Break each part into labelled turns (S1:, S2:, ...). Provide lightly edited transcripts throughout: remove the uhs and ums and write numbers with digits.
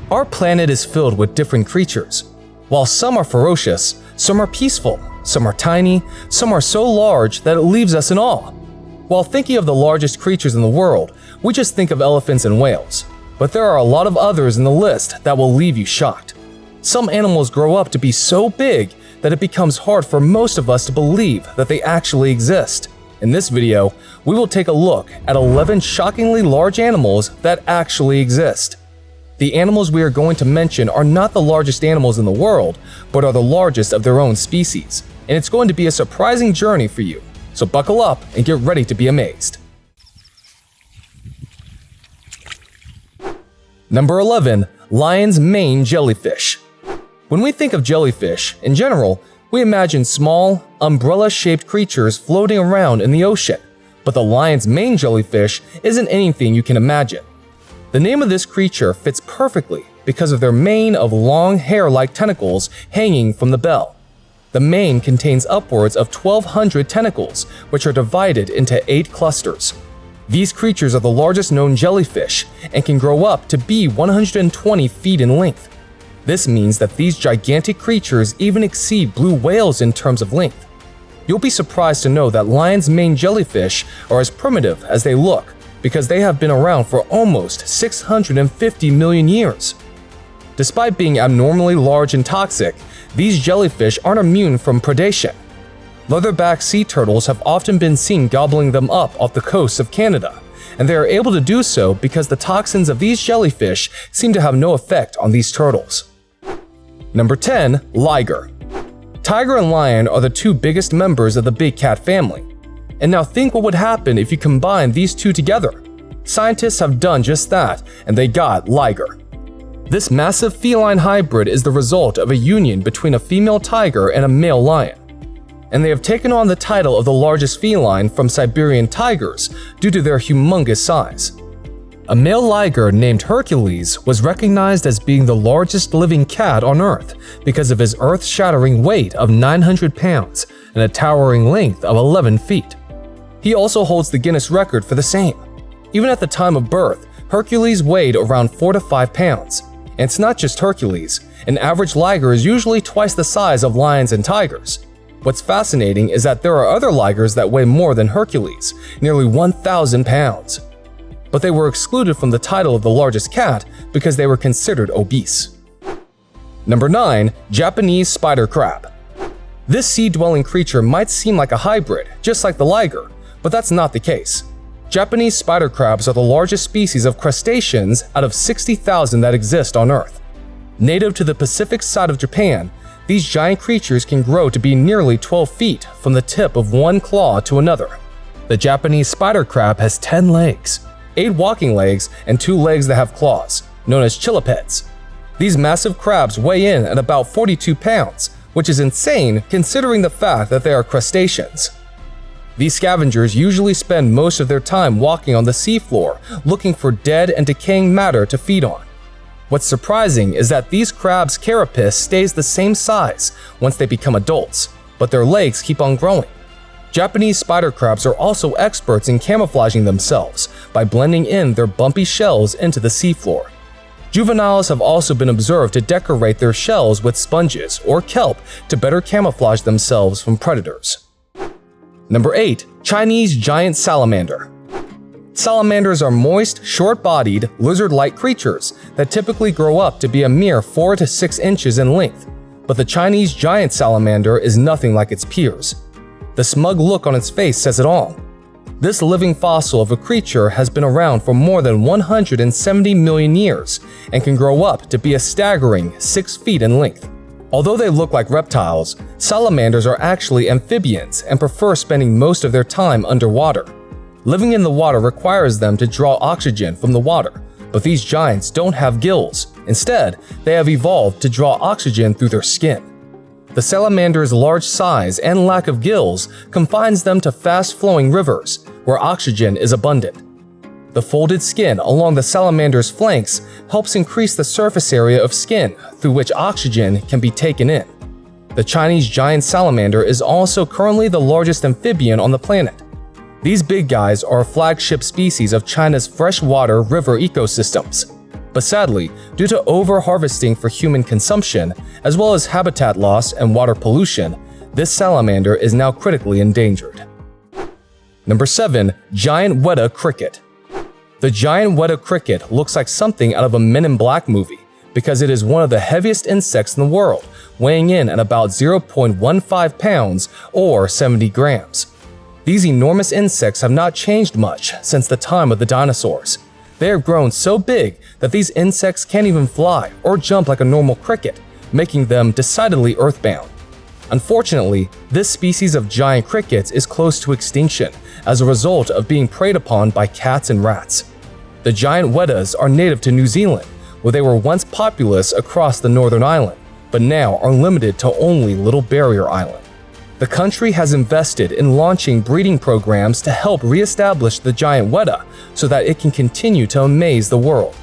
S1: Our planet is filled with different creatures. While some are ferocious, some are peaceful, some are tiny, some are so large that it leaves us in awe. While thinking of the largest creatures in the world, we just think of elephants and whales. But there are a lot of others in the list that will leave you shocked. Some animals grow up to be so big that it becomes hard for most of us to believe that they actually exist. In this video, we will take a look at 11 shockingly large animals that actually exist. The animals we are going to mention are not the largest animals in the world, but are the largest of their own species, and it's going to be a surprising journey for you. So buckle up and get ready to be amazed. Number 11. Lion's mane jellyfish. When we think of jellyfish, in general, we imagine small, umbrella-shaped creatures floating around in the ocean, but the lion's mane jellyfish isn't anything you can imagine. The name of this creature fits perfectly because of their mane of long hair-like tentacles hanging from the bell. The mane contains upwards of 1,200 tentacles, which are divided into 8 clusters. These creatures are the largest known jellyfish and can grow up to be 120 feet in length. This means that these gigantic creatures even exceed blue whales in terms of length. You'll be surprised to know that lion's mane jellyfish are as primitive as they look, because they have been around for almost 650 million years. Despite being abnormally large and toxic, these jellyfish aren't immune from predation. Leatherback sea turtles have often been seen gobbling them up off the coasts of Canada, and they are able to do so because the toxins of these jellyfish seem to have no effect on these turtles. Number 10. Liger. Tiger and lion are the two biggest members of the big cat family. And now think what would happen if you combine these two together. Scientists have done just that, and they got Liger. This massive feline hybrid is the result of a union between a female tiger and a male lion. And they have taken on the title of the largest feline from Siberian tigers due to their humongous size. A male liger named Hercules was recognized as being the largest living cat on Earth because of his earth-shattering weight of 900 pounds and a towering length of 11 feet. He also holds the Guinness record for the same. Even at the time of birth, Hercules weighed around 4 to 5 pounds. And it's not just Hercules. An average liger is usually twice the size of lions and tigers. What's fascinating is that there are other ligers that weigh more than Hercules, nearly 1,000 pounds. But they were excluded from the title of the largest cat because they were considered obese. Number 9. Japanese spider crab. This sea-dwelling creature might seem like a hybrid, just like the liger, but that's not the case. Japanese spider crabs are the largest species of crustaceans out of 60,000 that exist on Earth. Native to the Pacific side of Japan, these giant creatures can grow to be nearly 12 feet from the tip of one claw to another. The Japanese spider crab has 10 legs, 8 walking legs, and 2 legs that have claws, known as chillipeds. These massive crabs weigh in at about 42 pounds, which is insane considering the fact that they are crustaceans. These scavengers usually spend most of their time walking on the seafloor, looking for dead and decaying matter to feed on. What's surprising is that these crabs' carapace stays the same size once they become adults, but their legs keep on growing. Japanese spider crabs are also experts in camouflaging themselves by blending in their bumpy shells into the seafloor. Juveniles have also been observed to decorate their shells with sponges or kelp to better camouflage themselves from predators. Number 8. Chinese giant salamander. Salamanders are moist, short-bodied, lizard-like creatures that typically grow up to be a mere 4 to 6 inches in length, but the Chinese giant salamander is nothing like its peers. The smug look on its face says it all. This living fossil of a creature has been around for more than 170 million years and can grow up to be a staggering 6 feet in length. Although they look like reptiles, salamanders are actually amphibians and prefer spending most of their time underwater. Living in the water requires them to draw oxygen from the water, but these giants don't have gills. Instead, they have evolved to draw oxygen through their skin. The salamander's large size and lack of gills confines them to fast-flowing rivers, where oxygen is abundant. The folded skin along the salamander's flanks helps increase the surface area of skin through which oxygen can be taken in. The Chinese giant salamander is also currently the largest amphibian on the planet. These big guys are a flagship species of China's freshwater river ecosystems. But sadly, due to over-harvesting for human consumption, as well as habitat loss and water pollution, this salamander is now critically endangered. Number 7. Giant weta cricket. The giant weta cricket looks like something out of a Men in Black movie because it is one of the heaviest insects in the world, weighing in at about 0.15 pounds or 70 grams. These enormous insects have not changed much since the time of the dinosaurs. They have grown so big that these insects can't even fly or jump like a normal cricket, making them decidedly earthbound. Unfortunately, this species of giant crickets is close to extinction as a result of being preyed upon by cats and rats. The giant wetas are native to New Zealand, where they were once populous across the Northern Island, but now are limited to only Little Barrier Island. The country has invested in launching breeding programs to help re-establish the giant weta so that it can continue to amaze the world.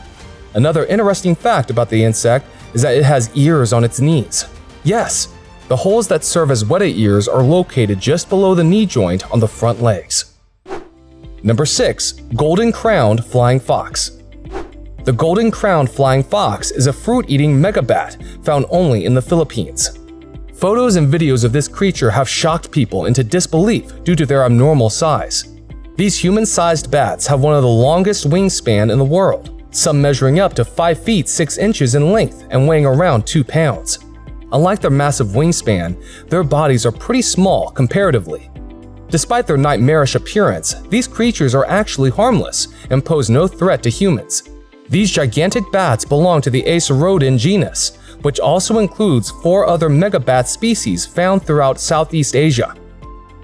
S1: Another interesting fact about the insect is that it has ears on its knees. Yes, the holes that serve as weta ears are located just below the knee joint on the front legs. Number 6. Golden-crowned flying fox. The golden-crowned flying fox is a fruit-eating megabat found only in the Philippines. Photos and videos of this creature have shocked people into disbelief due to their abnormal size. These human-sized bats have one of the longest wingspan in the world, some measuring up to 5 feet 6 inches in length and weighing around 2 pounds. Unlike their massive wingspan, their bodies are pretty small comparatively. Despite their nightmarish appearance, these creatures are actually harmless and pose no threat to humans. These gigantic bats belong to the Acerodon genus, which also includes 4 other megabat species found throughout Southeast Asia.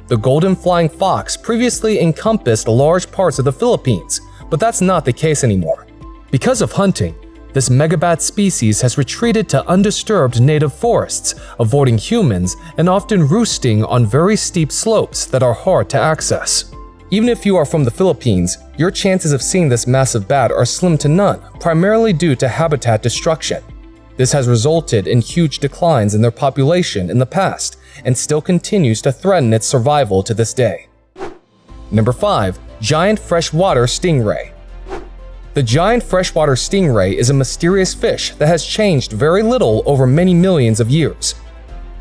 S1: The golden flying fox previously encompassed large parts of the Philippines, but that's not the case anymore. Because of hunting, this megabat species has retreated to undisturbed native forests, avoiding humans and often roosting on very steep slopes that are hard to access. Even if you are from the Philippines, your chances of seeing this massive bat are slim to none, primarily due to habitat destruction. This has resulted in huge declines in their population in the past and still continues to threaten its survival to this day. Number 5. Giant freshwater stingray. The giant freshwater stingray is a mysterious fish that has changed very little over many millions of years.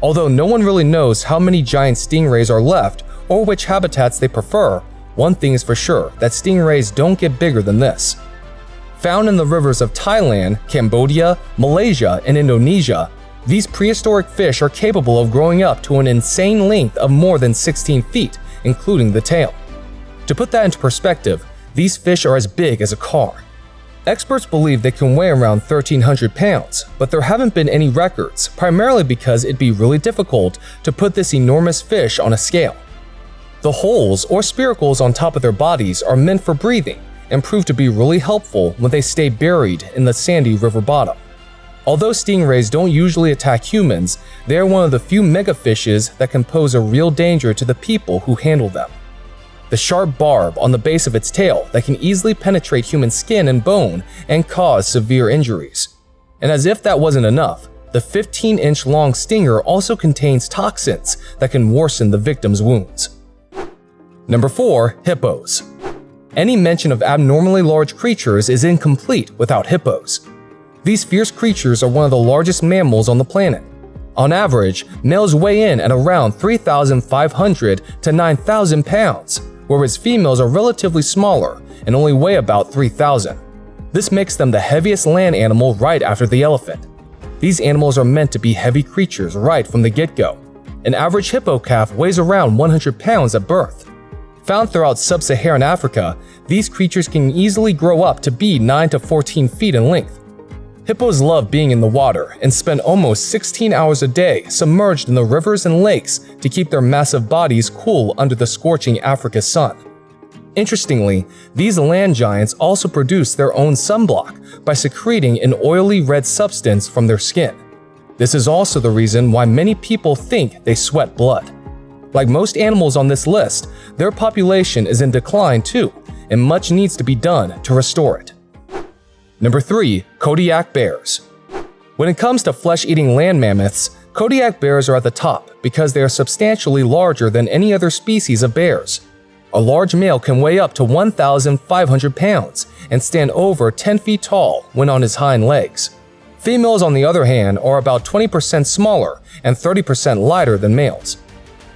S1: Although no one really knows how many giant stingrays are left or which habitats they prefer, one thing is for sure, that stingrays don't get bigger than this. Found in the rivers of Thailand, Cambodia, Malaysia, and Indonesia, these prehistoric fish are capable of growing up to an insane length of more than 16 feet, including the tail. To put that into perspective, these fish are as big as a car. Experts believe they can weigh around 1,300 pounds, but there haven't been any records, primarily because it'd be really difficult to put this enormous fish on a scale. The holes or spiracles on top of their bodies are meant for breathing and prove to be really helpful when they stay buried in the sandy river bottom. Although stingrays don't usually attack humans, they are one of the few megafishes that can pose a real danger to the people who handle them. The sharp barb on the base of its tail that can easily penetrate human skin and bone and cause severe injuries. And as if that wasn't enough, the 15-inch long stinger also contains toxins that can worsen the victim's wounds. Number 4. Hippos. Any mention of abnormally large creatures is incomplete without hippos. These fierce creatures are one of the largest mammals on the planet. On average, males weigh in at around 3,500 to 9,000 pounds, whereas females are relatively smaller and only weigh about 3,000. This makes them the heaviest land animal right after the elephant. These animals are meant to be heavy creatures right from the get-go. An average hippo calf weighs around 100 pounds at birth. Found throughout sub-Saharan Africa, these creatures can easily grow up to be 9 to 14 feet in length. Hippos love being in the water and spend almost 16 hours a day submerged in the rivers and lakes to keep their massive bodies cool under the scorching Africa sun. Interestingly, these land giants also produce their own sunblock by secreting an oily red substance from their skin. This is also the reason why many people think they sweat blood. Like most animals on this list, their population is in decline too, and much needs to be done to restore it. Number 3. Kodiak bears. When it comes to flesh-eating land mammoths, Kodiak bears are at the top because they are substantially larger than any other species of bears. A large male can weigh up to 1,500 pounds and stand over 10 feet tall when on his hind legs. Females, on the other hand, are about 20% smaller and 30% lighter than males.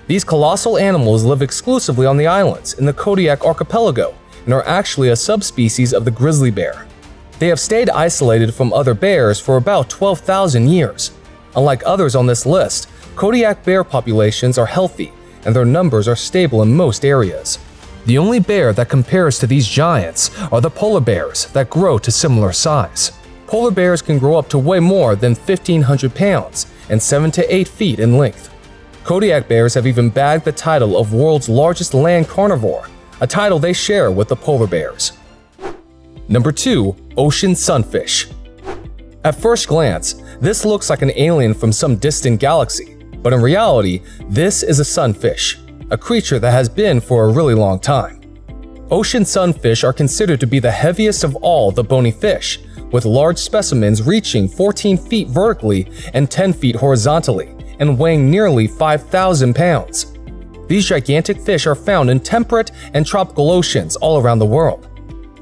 S1: These colossal animals live exclusively on the islands in the Kodiak archipelago and are actually a subspecies of the grizzly bear. They have stayed isolated from other bears for about 12,000 years. Unlike others on this list, Kodiak bear populations are healthy and their numbers are stable in most areas. The only bear that compares to these giants are the polar bears that grow to similar size. Polar bears can grow up to weigh more than 1,500 pounds and 7 to 8 feet in length. Kodiak bears have even bagged the title of world's largest land carnivore, a title they share with the polar bears. Number 2. Ocean sunfish. At first glance, this looks like an alien from some distant galaxy. But in reality, this is a sunfish, a creature that has been for a really long time. Ocean sunfish are considered to be the heaviest of all the bony fish, with large specimens reaching 14 feet vertically and 10 feet horizontally, and weighing nearly 5,000 pounds. These gigantic fish are found in temperate and tropical oceans all around the world.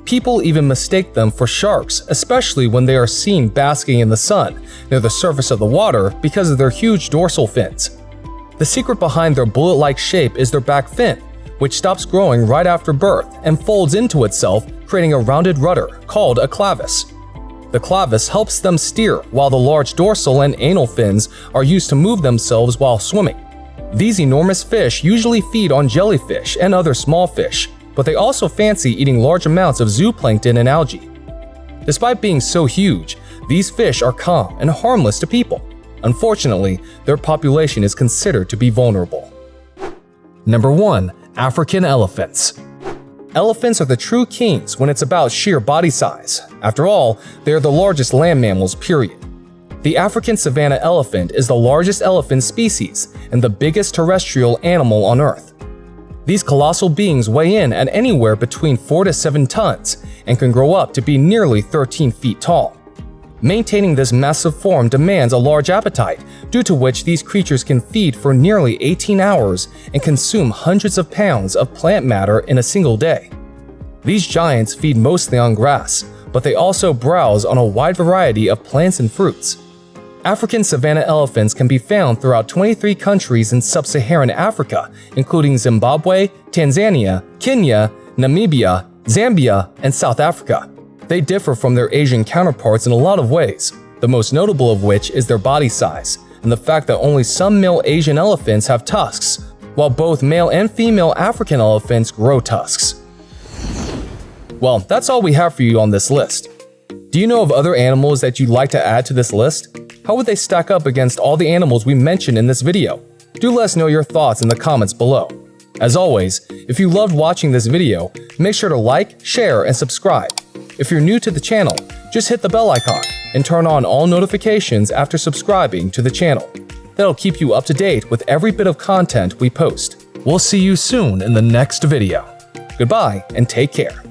S1: People even mistake them for sharks, especially when they are seen basking in the sun near the surface of the water because of their huge dorsal fins. The secret behind their bullet-like shape is their back fin, which stops growing right after birth and folds into itself, creating a rounded rudder called a clavis. The clavis helps them steer, while the large dorsal and anal fins are used to move themselves while swimming. These enormous fish usually feed on jellyfish and other small fish, but they also fancy eating large amounts of zooplankton and algae. Despite being so huge, these fish are calm and harmless to people. Unfortunately, their population is considered to be vulnerable. Number 1. African elephants. Elephants are the true kings when it's about sheer body size. After all, they are the largest land mammals, period. The African savanna elephant is the largest elephant species and the biggest terrestrial animal on Earth. These colossal beings weigh in at anywhere between 4 to 7 tons and can grow up to be nearly 13 feet tall. Maintaining this massive form demands a large appetite, due to which these creatures can feed for nearly 18 hours and consume hundreds of pounds of plant matter in a single day. These giants feed mostly on grass, but they also browse on a wide variety of plants and fruits. African savanna elephants can be found throughout 23 countries in sub-Saharan Africa, including Zimbabwe, Tanzania, Kenya, Namibia, Zambia, and South Africa. They differ from their Asian counterparts in a lot of ways, the most notable of which is their body size, and the fact that only some male Asian elephants have tusks, while both male and female African elephants grow tusks. Well, that's all we have for you on this list. Do you know of other animals that you'd like to add to this list? How would they stack up against all the animals we mentioned in this video? Do let us know your thoughts in the comments below. As always, if you loved watching this video, make sure to like, share, and subscribe. If you're new to the channel, just hit the bell icon and turn on all notifications after subscribing to the channel. That'll keep you up to date with every bit of content we post. We'll see you soon in the next video. Goodbye and take care.